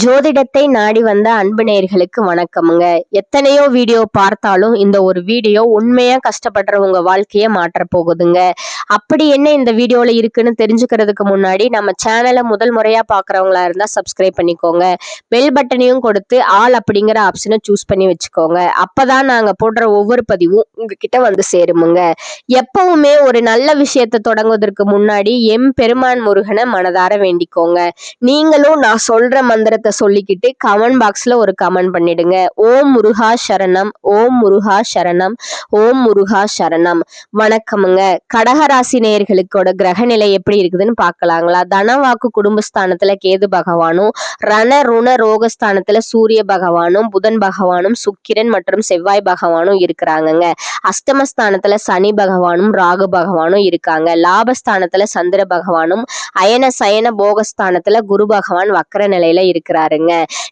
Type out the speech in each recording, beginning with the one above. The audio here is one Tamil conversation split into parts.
ஜோதிடத்தை நாடி வந்த அன்பு நேயர்களுக்கு வணக்கமுங்க. எத்தனையோ வீடியோ பார்த்தாலும் இந்த ஒரு வீடியோ உண்மையா கஷ்டப்படுறவங்க வாழ்க்கைய மாற்ற போகுதுங்க. அப்படி என்ன இந்த வீடியோல இருக்குன்னு தெரிஞ்சுக்கிறதுக்கு முன்னாடி நம்ம சேனலை முதல் முறையா பாக்குறவங்களா இருந்தா சப்ஸ்கிரைப் பண்ணிக்கோங்க. பெல் பட்டனையும் கொடுத்து ஆல் அப்படிங்கிற ஆப்ஷனை சூஸ் பண்ணி வச்சுக்கோங்க. அப்பதான் நாங்க போடுற ஒவ்வொரு பதிவும் உங்ககிட்ட வந்து சேருமுங்க. எப்பவுமே ஒரு நல்ல விஷயத்தை தொடங்குவதற்கு முன்னாடி பெருமான் முருகனை மனதார வேண்டிக்கோங்க. நீங்களும் நான் சொல்ற மந்திரத்தை சொல்லிக்கிட்டு கமெண்ட் பாக்ஸ்ல ஒரு கமெண்ட் பண்ணிடுங்க. ஓம் முருகா சரணம், ஓம் முருகா சரணம், ஓம் முருகா சரணம். வணக்கமுங்க. கடகராசி நேயர்களுக்கோட கிரக நிலை எப்படி இருக்குதுன்னு பார்க்கலாங்களா? தனவாக்கு குடும்பஸ்தானத்துல கேது பகவானும், ரண ருண ரோகஸ்தானத்துல சூரிய பகவானும், புதன் பகவானும், சுக்கிரன் மற்றும் செவ்வாய் பகவானும் இருக்கிறாங்கங்க. அஷ்டமஸ்தானத்துல சனி பகவானும் ராகு பகவானும் இருக்காங்க. லாபஸ்தானத்துல சந்திர பகவானும், அயன சயன போகஸ்தானத்துல குரு பகவான் வக்கர நிலையில இருக்கிறாருங்க.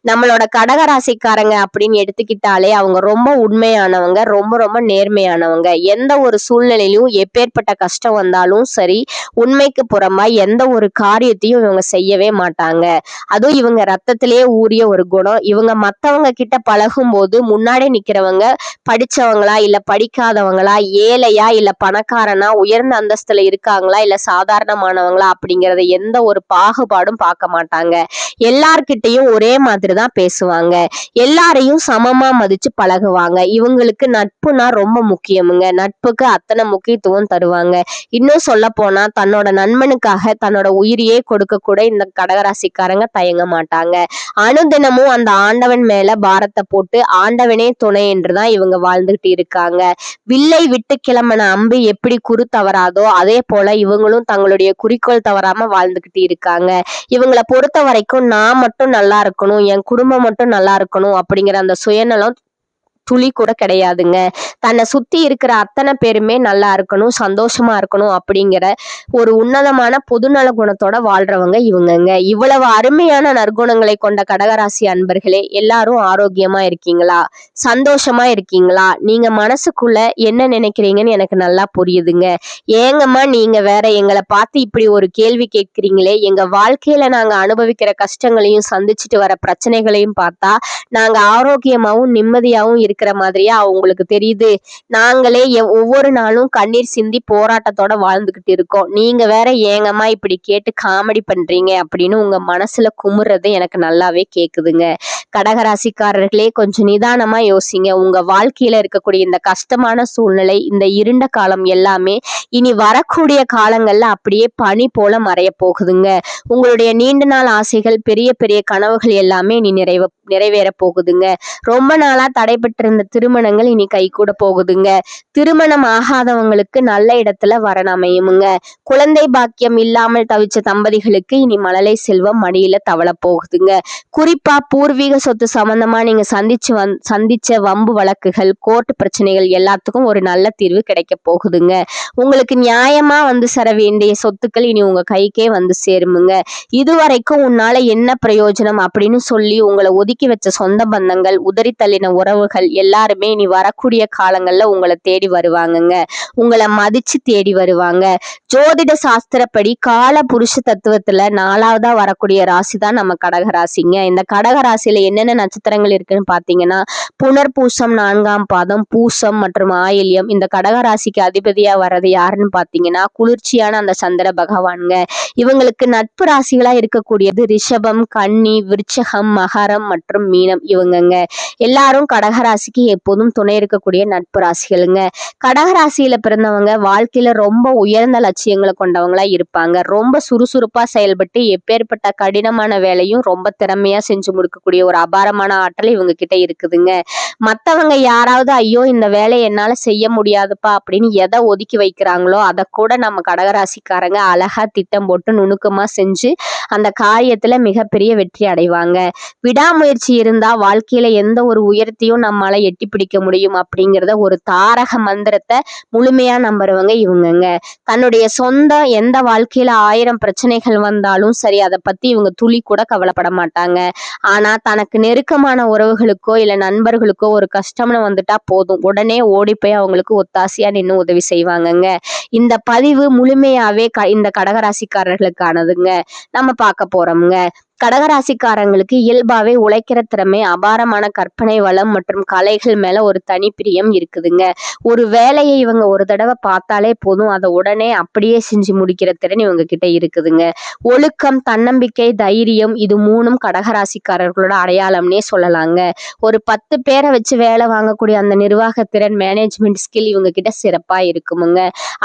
நம்மளோட கடகராசிக்காரங்க அப்படின்னு எடுத்துக்கிட்டாலே அவங்க ரொம்ப உண்மையானவங்க, ரொம்ப ரொம்ப நேர்மையானவங்க. எந்த ஒரு சூழ்நிலையிலும் எப்பேற்பட்ட கஷ்டம் வந்தாலும் சரி, உண்மைக்கு புறமா எந்த ஒரு காரியத்தையும் இவங்க செய்யவே மாட்டாங்க. அதுவும் இவங்க ரத்தத்திலேயே ஊறிய ஒரு குணம். இவங்க மத்தவங்க கிட்ட பழகும் போது முன்னாடி நிக்கிறவங்க படிச்சவங்களா இல்ல படிக்காதவங்களா, ஏழையா இல்ல பணக்காரனா, உயர்ந்த அந்தஸ்துல இருக்காங்களா இல்ல சாதாரணமானவங்களா அப்படிங்கறத எந்த ஒரு பாகுபாடும் பார்க்க மாட்டாங்க. எல்லார்கிட்டையும் ஒரே மாதிரி தான் பேசுவாங்க. எல்லாரையும் சமமா மதிச்சு பழகுவாங்க. இவங்களுக்கு நட்புனா ரொம்ப முக்கியமுங்க. நட்புக்கு அத்தனை முக்கியத்துவம் தருவாங்க. இன்னும் சொல்ல போனா தன்னோட நண்பனுக்காக தன்னோட உயிரையே கொடுக்க கூட இந்த கடகராசிக்காரங்க தயங்க மாட்டாங்க. அனுதினமும் அந்த ஆண்டவன் மேல பாரத்தை போட்டு ஆண்டவனே துணை என்றுதான் இவங்க வாழ்ந்துகிட்டு இருக்காங்க. வில்லை விட்டு கிளம்பின அம்பு எப்படி குறி தவறாதோ அதே போல இவங்களும் தங்களுடைய குறிக்கோள் தவறாம வாழ்ந்துகிட்டு இருக்காங்க. இவங்களை பொறுத்த வரைக்கும் நான் மட்டும் நல்லா இருக்கணும், என் குடும்பம் மட்டும் நல்லா இருக்கணும் அப்படிங்கிற அந்த சுயநலம் துளி கூட கிடையாதுங்க. தன்னை சுத்தி இருக்கிற அத்தனை பேருமே நல்லா இருக்கணும், சந்தோஷமா இருக்கணும் அப்படிங்கிற ஒரு உன்னதமான பொதுநல குணத்தோட வாழ்றவங்க இவங்கங்க. இவ்வளவு அருமையான நற்குணங்களை கொண்ட கடகராசி அன்பர்களே, எல்லாரும் ஆரோக்கியமா இருக்கீங்களா? சந்தோஷமா இருக்கீங்களா? நீங்க மனசுக்குள்ள என்ன நினைக்கிறீங்கன்னு எனக்கு நல்லா புரியுதுங்க. ஏங்கம்மா நீங்க வேற எங்களை பார்த்து இப்படி ஒரு கேள்வி கேட்கிறீங்களே? எங்க வாழ்க்கையில நாங்க அனுபவிக்கிற கஷ்டங்களையும் சந்திச்சுட்டு வர பிரச்சனைகளையும் பார்த்தா நாங்க ஆரோக்கியமாவும் நிம்மதியாவும் இருக்கிற மாதிரியா அவங்களுக்கு தெரியுது? நாங்களே ஒவ்வொரு நாளும் கண்ணீர் சிந்தி போராட்டத்தோட வாழ்ந்துகிட்டு இருக்கோம். நீங்க வேற ஏங்கம்மா இப்படி கேட்டு காமெடி பண்றீங்க அப்படின்னு உங்க மனசுல குமுறது எனக்கு நல்லாவே கேக்குதுங்க. கடகராசிக்காரர்களே, கொஞ்சம் நிதானமா யோசிங்க. உங்க வாழ்க்கையில இருக்கக்கூடிய இந்த கஷ்டமான சூழ்நிலை, இந்த இருண்ட காலம் எல்லாமே இனி வரக்கூடிய காலங்கள்ல அப்படியே பனி போல மறைய போகுதுங்க. உங்களுடைய நீண்ட நாள் ஆசைகள், பெரிய பெரிய கனவுகள் எல்லாமே இனி நிறைவேற போகுதுங்க. ரொம்ப நாளா தடைபட்டிருந்த திருமணங்கள் இனி கைகூட போகுதுங்க. திருமணம் ஆகாதவங்களுக்கு நல்ல இடத்துல வரன் அமையுமுங்க. குழந்தை பாக்கியம் இல்லாமல் தவிச்ச தம்பதிகளுக்கு இனி மழலை செல்வம் மடியில தவள போகுதுங்க. குறிப்பா பூர்வீக சொத்து சம்பந்தமா நீங்க சந்திச்ச வம்பு வழக்குகள், கோர்ட் பிரச்சனைகள் எல்லாத்துக்கும் ஒரு நல்ல தீர்வு கிடைக்க போகுதுங்க. உங்களுக்கு நியாயமா வந்து சேர வேண்டிய சொத்துக்கள் இனி உங்க கைக்கே வந்து சேருமுங்க. இதுவரைக்கும் உன்னால என்ன பிரயோஜனம் அப்படின்னு சொல்லி உங்களை ஒதுக்கி வச்ச சொந்த பந்தங்கள், உதறி தள்ளின உறவுகள் எல்லாருமே இனி வரக்கூடிய காலங்கள்ல உங்களை தேடி வருவாங்கங்க. உங்களை மதிச்சு தேடி வருவாங்க. ஜோதிட சாஸ்திரப்படி கால புருஷ தத்துவத்துல 4வதா வரக்கூடிய ராசி தான் நம்ம கடகராசிங்க. இந்த கடகராசியில என்னென்ன நட்சத்திரங்கள் இருக்குன்னு பாத்தீங்கன்னா, புனர்பூசம் 4ஆம் பாதம், பூசம் மற்றும் ஆயில்யம். இந்த கடகராசிக்கு அதிபதியா வர்றது யாருன்னு பாத்தீங்கன்னா குளிர்ச்சியான அந்த சந்திர பகவானுங்க. இவங்களுக்கு நட்பு ராசிகளா இருக்கக்கூடியது ரிஷபம், கன்னி, விருச்சகம், மகரம் மற்றும் மீனம். இவங்கங்க எல்லாரும் கடகராசிக்கு எப்போதும் துணை இருக்கக்கூடிய நட்பு ராசிகளுங்க. கடகராசியில பிறந்தவங்க வாழ்க்கையில ரொம்ப உயர்ந்த லட்சியங்களை கொண்டவங்களா இருப்பாங்க. ரொம்ப சுறுசுறுப்பா செயல்பட்டு எப்பேற்பட்ட கடினமான வேலையும் ரொம்ப திறமையா செஞ்சு முடிக்கக்கூடிய ஒரு அபாரமான ஆற்றல் இவங்க கிட்ட இருக்குதுங்க. மத்தவங்க யாராவது ஐயோ இந்த வேலையை என்னால செய்ய முடியாதுப்பா அப்படின்னு எதை ஒதுக்கி வைக்கிறாங்களோ அதை கூட நம்ம கடகராசிக்காரங்க அழகா திட்டம் போட்டு நுணுக்கமா செஞ்சு அந்த காரியத்துல மிகப்பெரிய வெற்றி அடைவாங்க. விடாமுயற்சி இருந்தா வாழ்க்கையில எந்த ஒரு உயரத்தையும் நம்மளால எட்டி பிடிக்க முடியும் அப்படிங்கிறத ஒரு தாரக மந்திரத்தை முழுமையா நம்புறவங்க இவங்கங்க. தன்னுடைய சொந்த எந்த வாழ்க்கையில 1000 பிரச்சனைகள் வந்தாலும் சரி, அதை பத்தி இவங்க துளி கூட கவலைப்பட மாட்டாங்க. ஆனா தனக்கு நெருக்கமான உறவுகளுக்கோ இல்ல நண்பர்களுக்கோ ஒரு கஷ்டம்னு வந்துட்டா போதும், உடனே ஓடி போய் அவங்களுக்கு ஒத்தாசையா நின்று உதவி செய்வாங்கங்க. இந்த பதிவு முழுமையாவே இந்த கடகராசிக்காரர்களுக்கானதுங்க. நம்ம பார்க்க போறோம்ங்க. கடகராசிக்காரங்களுக்கு இயல்பாவே உழைக்கிற திறமை, அபாரமான கற்பனை வளம் மற்றும் கலைகள் மேல ஒரு தனிப்பிரியம் இருக்குதுங்க. ஒரு வேலையை இவங்க ஒரு தடவை பார்த்தாலே போதும், அதை உடனே அப்படியே செஞ்சு முடிக்கிற திறன் இவங்க கிட்ட இருக்குதுங்க. ஒழுக்கம், தன்னம்பிக்கை, தைரியம் இது 3ம் கடகராசிக்காரர்களோட அடையாளம்னே சொல்லலாங்க. ஒரு 10 பேரை வச்சு வேலை வாங்கக்கூடிய அந்த நிர்வாகத்திறன், மேனேஜ்மெண்ட் ஸ்கில் இவங்க கிட்ட சிறப்பா இருக்குமுங்க.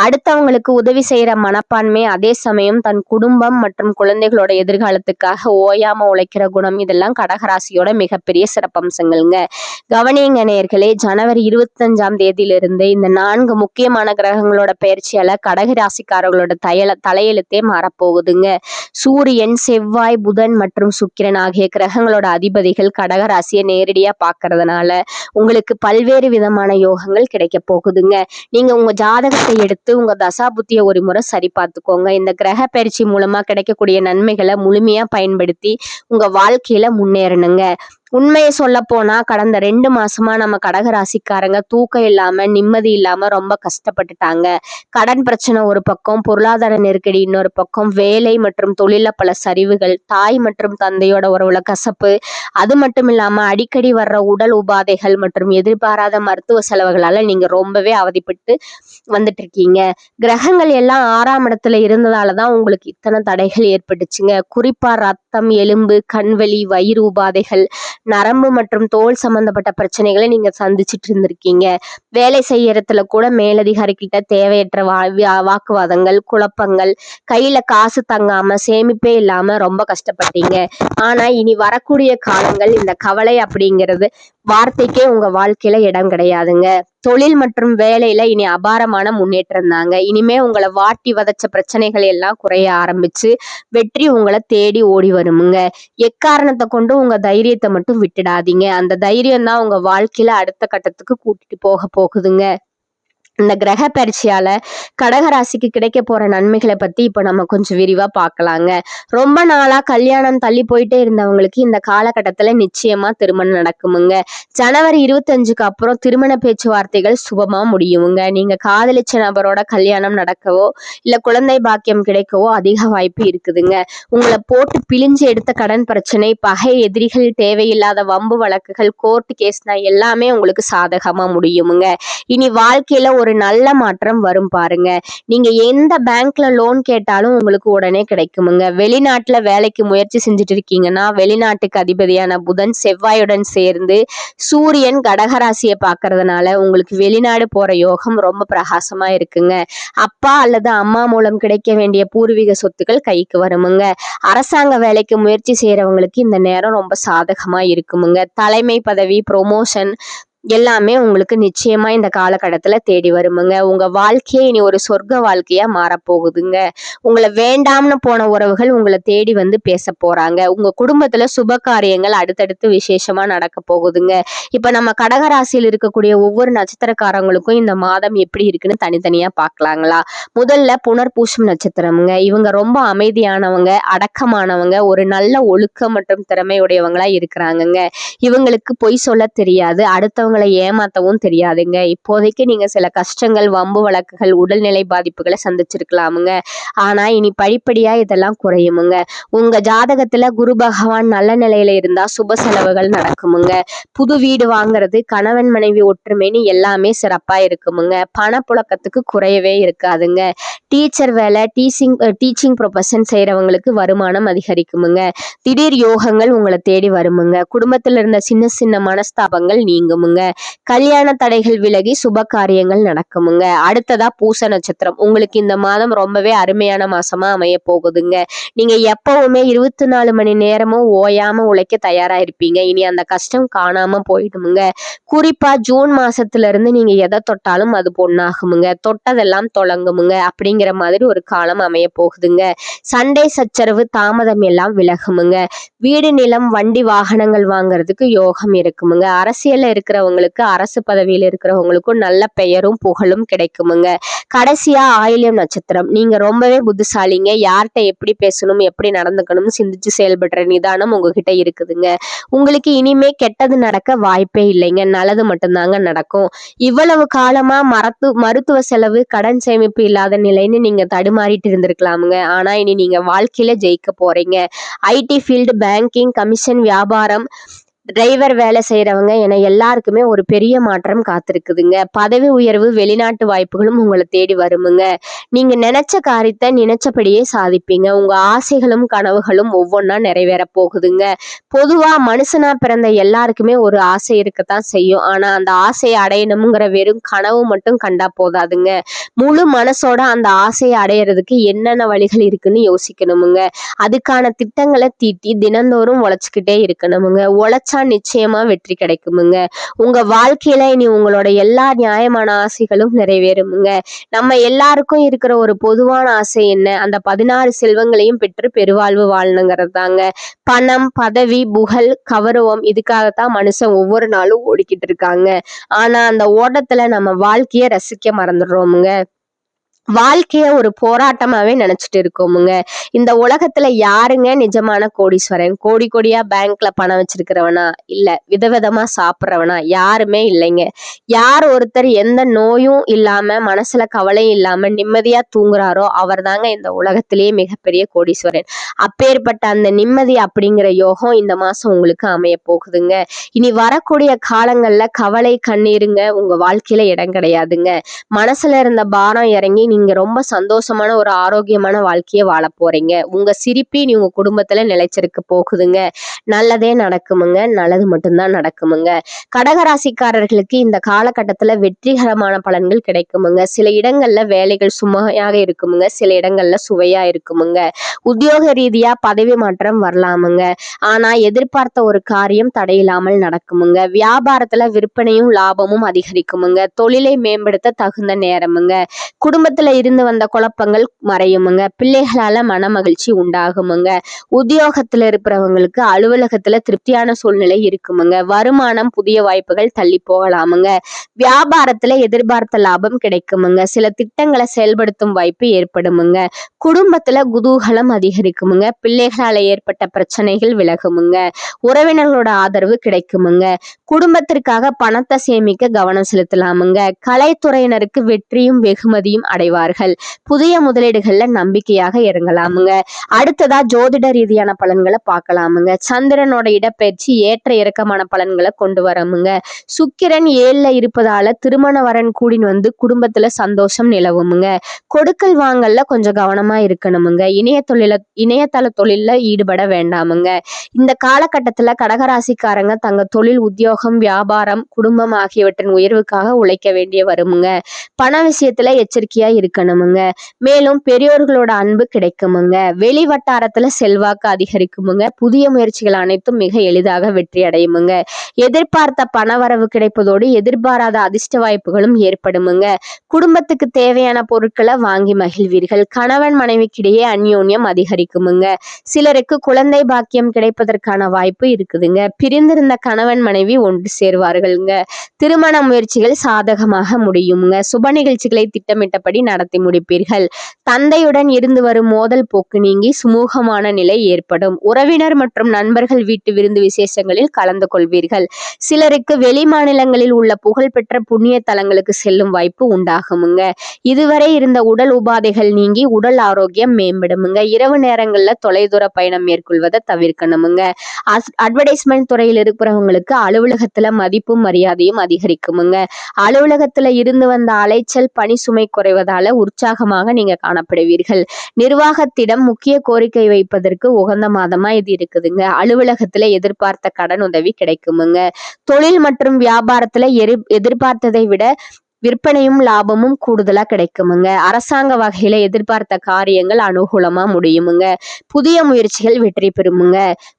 அடுத்தவங்களுக்கு உதவி செய்யற மனப்பான்மை, அதே சமயம் தன் குடும்பம் மற்றும் குழந்தைகளோட எதிர்காலத்துக்காக ஓயாம உழைக்கிற குணம் இதெல்லாம் கடகராசியோட மிகப்பெரிய சிறப்பம்சங்கள்ங்க. கவனிங்க நேயர்களே, ஜனவரி 25ஆம் தேதியிலிருந்து இந்த 4 முக்கியமான கிரகங்களோட பயிற்சியால கடகராசிக்காரர்களோட தலையெழுத்தே மாறப்போகுதுங்க. சூரியன், செவ்வாய், புதன் மற்றும் சுக்கிரன் ஆகிய கிரகங்களோட அதிபதிகள் கடகராசியை நேரடியா பார்க்கறதுனால உங்களுக்கு பல்வேறு விதமான யோகங்கள் கிடைக்க போகுதுங்க. நீங்க உங்க ஜாதகத்தை எடுத்து உங்க தசா புத்திய ஒரு முறை சரி பார்த்துக்கோங்க. இந்த கிரக பயிற்சி மூலமா கிடைக்கக்கூடிய நன்மைகளை முழுமையா பயன்படுத்தி உங்க வாழ்க்கையில முன்னேறணுங்க. உண்மையை சொல்ல போனா கடந்த 2 மாசமா நம்ம கடகராசிக்காரங்க தூக்கம் இல்லாம, நிம்மதி இல்லாம ரொம்ப கஷ்டப்பட்டுட்டாங்க. கடன் பிரச்சனை ஒரு பக்கம், பொருளாதார நெருக்கடி இன்னொரு பக்கம், வேலை மற்றும் தொழில பல சரிவுகள், தாய் மற்றும் தந்தையோட உறவுல கசப்பு, அது மட்டும் இல்லாம அடிக்கடி வர்ற உடல் உபாதைகள் மற்றும் எதிர்பாராத மருத்துவ செலவுகளால நீங்க ரொம்பவே அவதிப்பட்டு வந்துட்டு இருக்கீங்க. கிரகங்கள் எல்லாம் 6ஆம் இடத்துல இருந்ததாலதான் உங்களுக்கு இத்தனை தடைகள் ஏற்பட்டுச்சுங்க. குறிப்பா ரத்தம், எலும்பு, கண்வலி, வயிறு உபாதைகள், நரம்பு மற்றும் தோல் சம்பந்தப்பட்ட பிரச்சனைகளை நீங்க சந்திச்சுட்டு இருந்திருக்கீங்க. வேலை செய்யறதுல கூட மேலதிகாரி கிட்ட தேவையற்ற வாக்குவாதங்கள், குழப்பங்கள், கையில காசு தங்காம, சேமிப்பே இல்லாம ரொம்ப கஷ்டப்பட்டீங்க. ஆனா இனி வரக்கூடிய காலங்கள் இந்த கவலை அப்படிங்கிறது வார்த்தைக்கே உங்க வாழ்க்கையில இடம் கிடையாதுங்க. தொழில் மற்றும் வேலையில இனி அபாரமான முன்னேற்றம் தாங்க. இனிமே உங்களை வாட்டி வதச்ச பிரச்சனைகள் எல்லாம் குறைய ஆரம்பிச்சு வெற்றி உங்களை தேடி ஓடி வருமுங்க. எக்காரணத்தை கொண்டு உங்க தைரியத்தை மட்டும் விட்டுடாதீங்க. அந்த தைரியம் தான் உங்க வாழ்க்கையில அடுத்த கட்டத்துக்கு கூட்டிட்டு போக போகுதுங்க. இந்த கிரக பயிற்சியால கடகராசிக்கு கிடைக்க போற நன்மைகளை பத்தி இப்ப நம்ம கொஞ்சம் விரிவா பார்க்கலாங்க. ரொம்ப நாளா கல்யாணம் தள்ளி போயிட்டே இருந்தவங்களுக்கு இந்த காலகட்டத்துல நிச்சயமா திருமணம் நடக்குமுங்க. ஜனவரி 25க்கு அப்புறம் திருமண பேச்சுவார்த்தைகள் சுபமா முடியுமுங்க. நீங்க காதலிச்ச நபரோட கல்யாணம் நடக்கவோ இல்ல குழந்தை பாக்கியம் கிடைக்கவோ அதிக வாய்ப்பு இருக்குதுங்க. உங்களை போட்டு பிழிஞ்சு எடுத்த கடன் பிரச்சனை, பகை, எதிரிகள், தேவையில்லாத வம்பு வழக்குகள், கோர்ட் கேஸ்னா எல்லாமே உங்களுக்கு சாதகமா முடியுமுங்க. இனி வாழ்க்கையில ஒரு நல்ல மாற்றம் வரும் பாருங்க. நீங்க எந்த பேங்க்ல லோன் கேட்டாலும் உங்களுக்கு உடனே கிடைக்குமுங்க. வெளிநாட்டுல வேலைக்கு முயற்சி செஞ்சுட்டு இருக்கீங்கன்னா வெளிநாட்டுக்கு அதிபதியான புதன் செவ்வாயுடன் சேர்ந்து சூரியன் கடகராசியை பார்க்கறதுனால உங்களுக்கு வெளிநாடு போற யோகம் ரொம்ப பிரகாசமா இருக்குங்க. அப்பா அல்லது அம்மா மூலம் கிடைக்க வேண்டிய பூர்வீக சொத்துக்கள் கைக்கு வருமுங்க. அரசாங்க வேலைக்கு முயற்சி செய்யறவங்களுக்கு இந்த நேரம் ரொம்ப சாதகமா இருக்குமுங்க. தலைமை பதவி, ப்ரொமோஷன் எல்லாமே உங்களுக்கு நிச்சயமா இந்த காலகட்டத்துல தேடி வருமுங்க. உங்க வாழ்க்கையே இனி ஒரு சொர்க்க வாழ்க்கையா மாறப்போகுதுங்க. உங்களை வேண்டாம்னு போன உறவுகள் உங்களை தேடி வந்து பேச போறாங்க. உங்க குடும்பத்துல சுப காரியங்கள் அடுத்தடுத்து விசேஷமா நடக்க போகுதுங்க. இப்ப நம்ம கடகராசியில் இருக்கக்கூடிய ஒவ்வொரு நட்சத்திரக்காரங்களுக்கும் இந்த மாதம் எப்படி இருக்குன்னு தனித்தனியா பார்க்கலாங்களா? முதல்ல புனர்பூசம் நட்சத்திரம்ங்க. இவங்க ரொம்ப அமைதியானவங்க, அடக்கமானவங்க, ஒரு நல்ல ஒழுக்கம் மற்றும் திறமையுடையவங்களா இருக்கிறாங்கங்க. இவங்களுக்கு பொய் சொல்ல தெரியாது, அடுத்தவங்க ஏமாத்தவும் தெரியாதுங்க. இப்போதைக்கு நீங்க சில கஷ்டங்கள், வம்பு வழக்குகள், உடல்நிலை பாதிப்புகளை சந்திச்சிருக்கலாமுங்க. ஆனா இனி படிப்படியா இதெல்லாம் குறையுமுங்க. உங்க ஜாதகத்துல குரு பகவான் நல்ல நிலையில இருந்தா சுப செலவுகள் நடக்குமுங்க. புது வீடு வாங்குறது, கணவன் மனைவி ஒற்றுமைன்னு எல்லாமே சிறப்பா இருக்குமுங்க. பணப்புழக்கத்துக்கு குறையவே இருக்காதுங்க. டீச்சர் வேலை, டீச்சிங் ப்ரொஃபஷன் செய்யறவங்களுக்கு வருமானம் அதிகரிக்குமுங்க. திடீர் யோகங்கள் உங்களை தேடி வருமுங்க. குடும்பத்துல இருந்த சின்ன சின்ன மனஸ்தாபங்கள் நீங்குமுங்க. கல்யாண தடைகள் விலகி சுப காரியங்கள் நடக்குமுங்க. அடுத்ததா பூச நட்சத்திரம். உங்களுக்கு இந்த மாதம் ரொம்பவே அருமையான மாசமா அமைய போகுதுங்க. நீங்க எப்பவுமே 24 மணி நேரமும் ஓயாம உழைக்க தயாரா இருப்பீங்க. இனி அந்த கஷ்டம் காணாம போயிடுமுங்க. குறிப்பா ஜூன் மாசத்துல இருந்து நீங்க எதை தொட்டாலும் அது பொண்ணாகுமுங்க. தொட்டதெல்லாம் தொடங்குமுங்க. அப்படிங்கிற மாதிரி ஒரு காலம் அமைய போகுதுங்க. சண்டை சச்சரவு தாமதம் எல்லாம் விலகுமுங்க. வீடு, நிலம், வண்டி, வாகனங்கள் வாங்குறதுக்கு யோகம் இருக்குமுங்க. அரசியல்ல இருக்கிறவங்க இருக்கிறவங்களுக்கு, அரசு பதவியில இருக்கிறவங்களுக்கும் நல்ல பெயரும் புகழும் கிடைக்குமுங்க. கடைசியா ஆயில்யம் நட்சத்திரம். நீங்க ரொம்பவே புத்திசாலிங்க. யார்கிட்ட எப்படி பேசணும், எப்படி நடந்துக்கணும்னு சிந்திச்சு செயல்படுற நிதானம் உங்ககிட்ட இருக்குதுங்க. உங்களுக்கு இனிமே கெட்டது நடக்க வாய்ப்பே இல்லைங்க. நல்லது மட்டும்தாங்க நடக்கும். இவ்வளவு காலமா மருத்துவ செலவு, கடன் சேமிப்பு இல்லாத நிலைன்னு நீங்க தடுமாறிட்டு இருந்திருக்கலாமுங்க. ஆனா இனி நீங்க வாழ்க்கையில ஜெயிக்க போறீங்க. ஐடி ஃபீல்டு, பேங்கிங், கமிஷன், வியாபாரம், டிரைவர் வேலை செய்யறவங்க என எல்லாருக்குமே ஒரு பெரிய மாற்றம் காத்திருக்குதுங்க. பதவி உயர்வு, வெளிநாட்டு வாய்ப்புகளும் உங்களை தேடி வருமுங்க. நீங்க நினைச்ச காரியத்தை நினைச்சபடியே சாதிப்பீங்க. உங்க ஆசைகளும் கனவுகளும் ஒவ்வொன்னா நிறைவேற போகுதுங்க. பொதுவா மனுஷனா பிறந்த எல்லாருக்குமே ஒரு ஆசை இருக்கத்தான் செய்யும். ஆனா அந்த ஆசையை அடையணுங்கிற வெறும் கனவு மட்டும் கண்டா போதாதுங்க. முழு மனசோட அந்த ஆசையை அடையிறதுக்கு என்னென்ன வழிகள் இருக்குன்னு யோசிக்கணுமுங்க. அதுக்கான திட்டங்களை தீட்டி தினந்தோறும் உழைச்சுக்கிட்டே இருக்கணுமுங்க. உழைச்சா நிச்சயமா வெற்றி கிடைக்குமுங்க. உங்க வாழ்க்கையில இனி உங்களோட எல்லா நியாயமான ஆசைகளும் நிறைவேறுமுங்க. நம்ம எல்லாருக்கும் இருக்கிற ஒரு பொதுவான ஆசை என்ன? அந்த 16 செல்வங்களையும் பெற்று பெருவாழ்வு வாழணுங்கிறது தாங்க. பணம், பதவி, புகழ், கௌரவம் இதுக்காகத்தான் மனுஷன் ஒவ்வொரு நாளும் ஓடிக்கிட்டு இருக்காங்க. ஆனா அந்த ஓட்டத்துல நம்ம வாழ்க்கைய ரசிக்க மறந்துடுறோமுங்க. வாழ்க்கைய ஒரு போராட்டமாவே நினைச்சிட்டு இருக்கோமுங்க. இந்த உலகத்துல யாருங்க நிஜமான கோடீஸ்வரன்? கோடி கோடியா பேங்க்ல பணம் வச்சிருக்கிறவனா, இல்ல விதவிதமா சாப்பிட்றவனா? யாருமே இல்லைங்க. யார் ஒருத்தர் எந்த நோயும் இல்லாம, மனசுல கவலையும் இல்லாம நிம்மதியா தூங்குறாரோ அவர் தாங்க இந்த உலகத்திலேயே மிகப்பெரிய கோடீஸ்வரன். அப்பேற்பட்ட அந்த நிம்மதி அப்படிங்கிற யோகம் இந்த மாசம் உங்களுக்கு அமைய போகுதுங்க. இனி வரக்கூடிய காலங்கள்ல கவலை, கண்ணீருங்க உங்க வாழ்க்கையில இடம் கிடையாதுங்க. மனசுல இருந்த பாரம் இறங்கி நீங்க ரொம்ப சந்தோஷமான ஒரு ஆரோக்கியமான வாழ்க்கைய வாழ போறீங்க. உங்க சிரிப்பி நீ உங்க குடும்பத்துல நிலைச்சிருக்க போகுதுங்க. நல்லதே நடக்குமுங்க. நல்லது மட்டும்தான் நடக்குமுங்க. கடகராசிக்காரர்களுக்கு இந்த காலகட்டத்துல வெற்றிகரமான பலன்கள் கிடைக்குமுங்க. சில இடங்கள்ல வேலைகள் சுமையாக இருக்குமுங்க. சில இடங்கள்ல சுவையா இருக்குமுங்க. உத்தியோக ரீதியா பதவி மாற்றம் வரலாமுங்க. ஆனா எதிர்பார்த்த ஒரு காரியம் தடையில்லாமல் நடக்குமுங்க. வியாபாரத்துல விற்பனையும் லாபமும் அதிகரிக்குமுங்க. தொழிலை மேம்படுத்த தகுந்த நேரமுங்க. குடும்பத்துல இருந்து வந்த குழப்பங்கள் மறையுமுங்க. பிள்ளைகளால மன மகிழ்ச்சி உண்டாகுமுங்க. உத்தியோகத்துல இருக்கிறவங்களுக்கு அலுவலகத்துல திருப்தியான சூழ்நிலை இருக்குமுங்க. வருமானம், புதிய வாய்ப்புகள் தள்ளி போகலாமுங்க. வியாபாரத்துல எதிர்பார்த்த லாபம் கிடைக்குமுங்க. சில திட்டங்களை செயல்படுத்தும் வாய்ப்பு ஏற்படுமுங்க. குடும்பத்துல குதூகலம் அதிகரிக்குமுங்க. பிள்ளைகளால ஏற்பட்ட பிரச்சனைகள் விலகுமுங்க. உறவினர்களோட ஆதரவு கிடைக்குமுங்க. குடும்பத்திற்காக பணத்தை சேமிக்க கவனம் செலுத்தலாமுங்க. கலைத்துறையினருக்கு வெற்றியும் வெகுமதியும் அடைவார்கள். புதிய முதலீடுகள்ல நம்பிக்கையாக இறங்கலாமுங்க. அடுத்ததா ஜோதிட ரீதியான பலன்களை பார்க்கலாமுங்க. சந்திரனோட இடப்பெயர்ச்சி ஏற்ற இறக்கமான பலன்களை கொண்டு வரமுங்க. சுக்கிரன் 7ல இருப்பதால திருமண வரன் கூடின் வந்து குடும்பத்துல சந்தோஷம் நிலவுமுங்க. கொடுக்கல் வாங்கல்ல கொஞ்சம் கவனமா இருக்கணுமுங்க. இணையதள தொழில்ல ஈடுபட வேண்டாமுங்க. இந்த காலகட்டத்துல கடகராசிக்காரங்க தங்க தொழில், உத்தியோகம், வியாபாரம், குடும்பம் ஆகியவற்றின் உயர்வுக்காக உழைக்க வேண்டிய வருமுங்க. பண விஷயத்துல எச்சரிக்கையா இருக்கணுமுங்க. மேலும் பெரியோர்களோட அன்பு கிடைக்குமுங்க. வெளி வட்டாரத்துல செல்வாக்கு அதிகரிக்குமுங்க. புதிய முயற்சிகள் அனைத்தும் மிக எளிதாக வெற்றி அடையுமுங்க. எதிர்பார்த்த பணவரவு கிடைப்பதோடு எதிர்பாராத அதிர்ஷ்ட வாய்ப்புகளும் ஏற்படுமுங்க. குடும்பத்துக்கு தேவையான பொருட்களை வாங்கி மகிழ்வீர்கள். கணவன் மனைவிக்கிடையே அந்யோன்யம் அதிகரிக்குமுங்க. சிலருக்கு குழந்தை பாக்கியம் கிடைப்பதற்கான வாய்ப்பு இருக்குதுங்க. பிரிந்திருந்த கணவன் மனைவி ஒன்று சேர்வார்களுங்க. திருமண முயற்சிகள் சாதகமாக முடியுங்க. சுப நிகழ்ச்சிகளை திட்டமிட்டபடி நடத்தி முடிப்பீர்கள். தந்தையுடன் இருந்து வரும் மோதல் போக்கு நீங்கி சுமூகமான நிலை ஏற்படும். உறவினர் மற்றும் நண்பர்கள் வீட்டு விருந்து விசேஷங்களில் கலந்து கொள்வீர்கள். சிலருக்கு வெளி மாநிலங்களில் உள்ள புகழ்பெற்ற புண்ணிய தலங்களுக்கு செல்லும் வாய்ப்பு உண்டாகுமுங்க. இதுவரை இருந்த உடல் உபாதைகள் நீங்கி உடல் ஆரோக்கியம் மேம்படுமுங்க. இரவு நேரங்கள்ல தொலைதூர பயணம் மேற்கொள்வதை தவிர்க்கணுமுங்க. அட்வர்டைஸ்மெண்ட் துறையில் இருக்கிறவங்களுக்கு அலுவலகத்துல மதிப்பும் மரியாதையும் அதிகரிக்குமுங்க. அலுவலகத்துல இருந்து வந்த அலைச்சல், பணி சுமை குறைவதால உற்சாகமாக நீங்க காணப்படுவீர்கள். நிர்வாகத்திடம் முக்கிய கோரிக்கை வைப்பதற்கு உகந்த மாதமா இது இருக்குதுங்க. அலுவலகத்துல எதிர்பார்த்த கடன் உதவி கிடைக்குமுங்க. தொழில் மற்றும் வியாபாரத்துல எதிர்பார்த்ததை விட விற்பனையும் லாபமும் கூடுதலா கிடைக்குமுங்க. அரசாங்க வகையில எதிர்பார்த்த காரியங்கள் அனுகூலமா முடியுமுங்க. புதிய முயற்சிகள் வெற்றி பெறுமுங்க.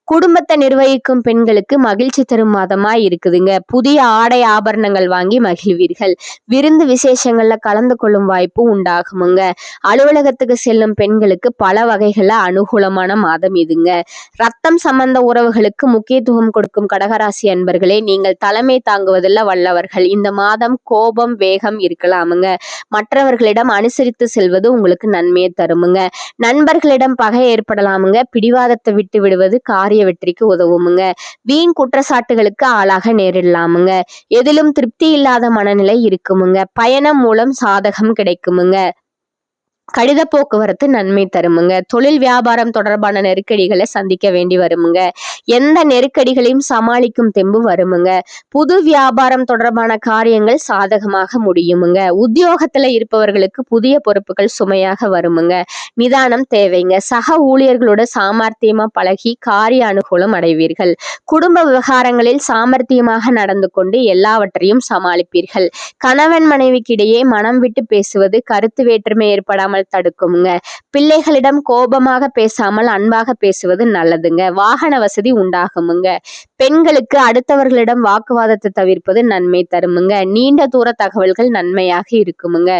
குடும்பத்தை நிர்வகிக்கும் பெண்களுக்கு மகிழ்ச்சி தரும் மாதமா இருக்குதுங்க. புதிய ஆடை ஆபரணங்கள் வாங்கி மகிழ்வீர்கள். விருந்து விசேஷங்கள்ல கலந்து கொள்ளும் வாய்ப்பு உண்டாகுமுங்க. அலுவலகத்துக்கு செல்லும் பெண்களுக்கு பல வகைகள்ல அனுகூலமான மாதம் இதுங்க. ரத்தம் சம்பந்த உறவுகளுக்கு முக்கியத்துவம் கொடுக்கும் கடகராசி அன்பர்களே, நீங்கள் தலைமை தாங்குவதில் வல்லவர்கள். இந்த மாதம் கோபம் வேகம் இருக்கலாமுங்க. மற்றவர்களிடம் அனுசரித்து செல்வது உங்களுக்கு நன்மையை தருமுங்க. நண்பர்களிடம் பகை ஏற்படலாமுங்க. பிடிவாதத்தை விட்டு விடுவது காரிய வெற்றிக்கு உதவுமுங்க. வீண் குற்றச்சாட்டுகளுக்கு ஆளாக நேரிடலாமுங்க. எதிலும் திருப்தி இல்லாத மனநிலை இருக்குமுங்க. பயணம் மூலம் சாதகம் கிடைக்குமுங்க. கடித போக்குவரத்து நன்மை தருமுங்க. தொழில் வியாபாரம் தொடர்பான நெருக்கடிகளை சந்திக்க வேண்டி வருமுங்க. எந்த நெருக்கடிகளையும் சமாளிக்கும் தெம்பு வருமுங்க. புது வியாபாரம் தொடர்பான காரியங்கள் சாதகமாக முடியுமுங்க. உத்தியோகத்துல இருப்பவர்களுக்கு புதிய பொறுப்புகள் சுமையாக வருமுங்க. நிதானம் தேவைங்க. சக ஊழியர்களோட சாமர்த்தியமா பழகி காரிய அனுகூலம் அடைவீர்கள். குடும்ப விவகாரங்களில் சாமர்த்தியமாக நடந்து கொண்டு எல்லாவற்றையும் சமாளிப்பீர்கள். கணவன் மனைவிக்கிடையே மனம் விட்டு பேசுவது கருத்து வேற்றுமை ஏற்படாமல் தடுக்குங்க. பிள்ளைகளிடம் கோபமாக பேசாமல் அன்பாக பேசுவது நல்லதுங்க. வாகன வசதி உண்டாகுமுங்க. பெண்களுக்கு அடுத்தவர்களிடம் வாக்குவாதத்தை தவிர்ப்பது நன்மை தருமுங்க. நீண்ட தூர தகவல்கள் நன்மையாக இருக்குமுங்க.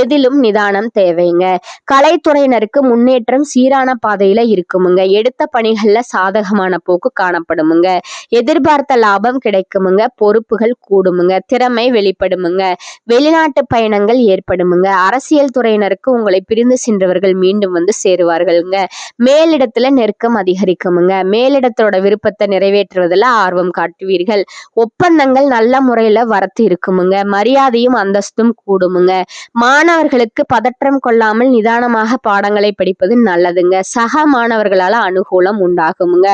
எதிலும் நிதானம் தேவைங்க. கலைத்துறையினருக்கு முன்னேற்றம் சீரான பாதையில இருக்குமுங்க. எடுத்த பணிகள்ல சாதகமான போக்கு காணப்படுமுங்க. எதிர்பார்த்த லாபம் கிடைக்குமுங்க. பொறுப்புகள் கூடுமுங்க. திறமை வெளிப்படுமுங்க. வெளிநாட்டு பயணங்கள் ஏற்படுமுங்க. அரசியல் துறையினருக்கு உங்களை பிரிந்து சென்றவர்கள் மீண்டும் வந்து சேருவார்கள்ங்க. மேலிடத்துல நெருக்கம் அதிகரிக்குமுங்க. மேலிடத்தோட விருப்பத்தை நிறைவேற்றுவதில் ஆர்வம் காட்டுவீர்கள். ஒப்பந்தங்கள் நல்ல முறையில வரத்து இருக்குமுங்க. மரியாதையும் அந்தஸ்தும் கூடுமுங்க. மாணவர்களுக்கு பதற்றம் கொள்ளாமல் நிதானமாக பாடங்களை படிப்பது நல்லதுங்க. சக மாணவர்களால அனுகூலம் உண்டாகுமுங்க.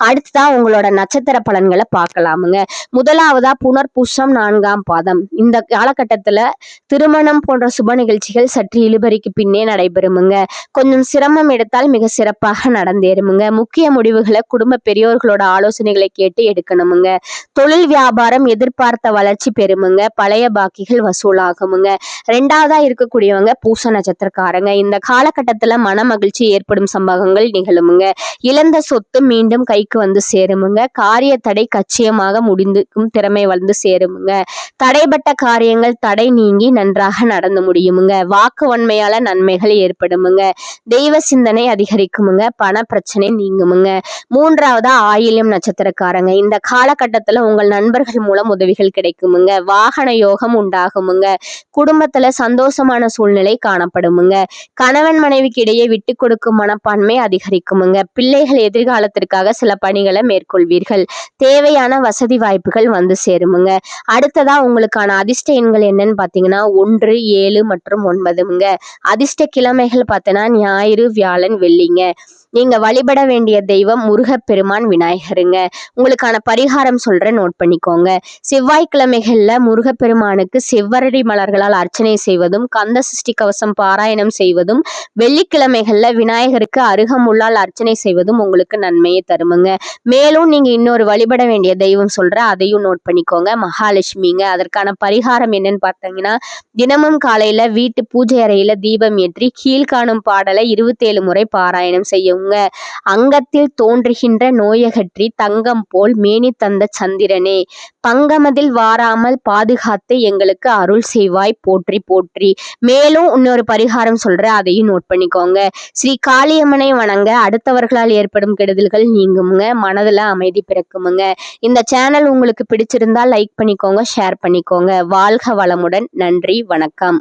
அடுத்ததா உங்களோட நட்சத்திர பலன்களை பார்க்கலாமுங்க. முதலாவதா புனர்பூசம் 4ஆம் பாதம். இந்த காலகட்டத்துல திருமணம் போன்ற சுப நிகழ்ச்சிகள் சற்று இழுபறிக்கு பின்னே நடைபெறுமுங்க. கொஞ்சம் சிரமம் எடுத்தால் மிக சிறப்பாக நடந்தேறுமுங்க. முக்கிய முடிவுகளை குடும்ப பெரியோர்களோட ஆலோசனைகளை கேட்டு எடுக்கணுமுங்க. தொழில் வியாபாரம் எதிர்பார்த்த வளர்ச்சி பெறுமுங்க. பழைய பாக்கிகள் வசூலாகுமுங்க. 2வதா இருக்கக்கூடியவங்க பூச நட்சத்திரக்காரங்க. இந்த காலகட்டத்துல மன மகிழ்ச்சி ஏற்படும் சம்பவங்கள் நிகழுமுங்க. இழந்த சொத்து மீண்டும் கைக்கு வந்து சேருமுங்க. காரிய தடை கச்சியமாக முடிந்துக்கும் திறமை வந்து சேருமுங்க. தடைப்பட்ட காரியங்கள் தடை நீங்கி நன்றாக நடந்து முடியுமுங்க. வாக்கு வன்மையால நன்மைகள் ஏற்படுமுங்க. தெய்வ சிந்தனை அதிகரிக்குமுங்க. பண பிரச்சனை நீங்குமுங்க. 3வதா ஆயில்யம் நட்சத்திரக்காரங்க. இந்த காலகட்டத்துல உங்கள் நண்பர்கள் மூலம் உதவிகள் கிடைக்குமுங்க. வாகன யோகம் உண்டாகுமுங்க. குடும்பத்துல சந்தோஷமான சூழ்நிலை காணப்படுமுங்க. கணவன் மனைவிக்கு இடையே விட்டு கொடுக்கும் மனப்பான்மை அதிகரிக்குமுங்க. பிள்ளைகள் எதிர்காலத்திற்காக சில பணிகளை மேற்கொள்வீர்கள். தேவையான வசதி வாய்ப்புகள் வந்து சேருமுங்க. அடுத்ததா உங்களுக்கான அதிர்ஷ்ட எண்கள் என்னன்னு பாத்தீங்கன்னா 1, 7 மற்றும் 9ங்க. அதிர்ஷ்ட கிழமைகள் பார்த்தனா ஞாயிறு, வியாழன், வெள்ளிங்க. நீங்க வழிபட வேண்டிய தெய்வம் முருகப்பெருமான், விநாயகருங்க. உங்களுக்கான பரிகாரம் சொல்றேன், நோட் பண்ணிக்கோங்க. செவ்வாய்க்கிழமைகள்ல முருகப்பெருமானுக்கு செவ்வரடி மலர்களால் அர்ச்சனை செய்வதும் கந்த சஷ்டி கவசம் பாராயணம் செய்வதும், வெள்ளிக்கிழமைகள்ல விநாயகருக்கு அருகமுள்ளால் அர்ச்சனை செய்வதும் உங்களுக்கு நன்மையை தருமுங்க. மேலும் நீங்க இன்னொரு வழிபட வேண்டிய தெய்வம் சொல்றேன், அதையும் நோட் பண்ணிக்கோங்க. மகாலட்சுமிங்க. அதற்கான பரிகாரம் என்னன்னு பார்த்தீங்கன்னா, தினமும் காலையில வீட்டு பூஜை அறையில தீபம் ஏற்றி கீழ்காணும் பாடலை 27 முறை பாராயணம் செய்யுங்க. அங்கத்தில் தோன்றுகின்ற நோயகற்றி தங்கம் போல் மேனி தந்த சந்திரனே, பங்கமதில் வாராமல் பாதுகாத்து எங்களுக்கு அருள் செய்வாய் போற்றி போற்றி. மேலும் இன்னொரு பரிகாரம் சொல்றேன், அதையும் நோட் பண்ணிக்கோங்க. ஸ்ரீ காளியம்மனை வணங்க அடுத்தவர்களால் ஏற்படும் கெடுதல்கள் நீங்குமுங்க. மனதுல அமைதி பிறக்குமுங்க. இந்த சேனல் உங்களுக்கு பிடிச்சிருந்தா லைக் பண்ணிக்கோங்க, ஷேர் பண்ணிக்கோங்க. வாழ்க வளமுடன். நன்றி, வணக்கம்.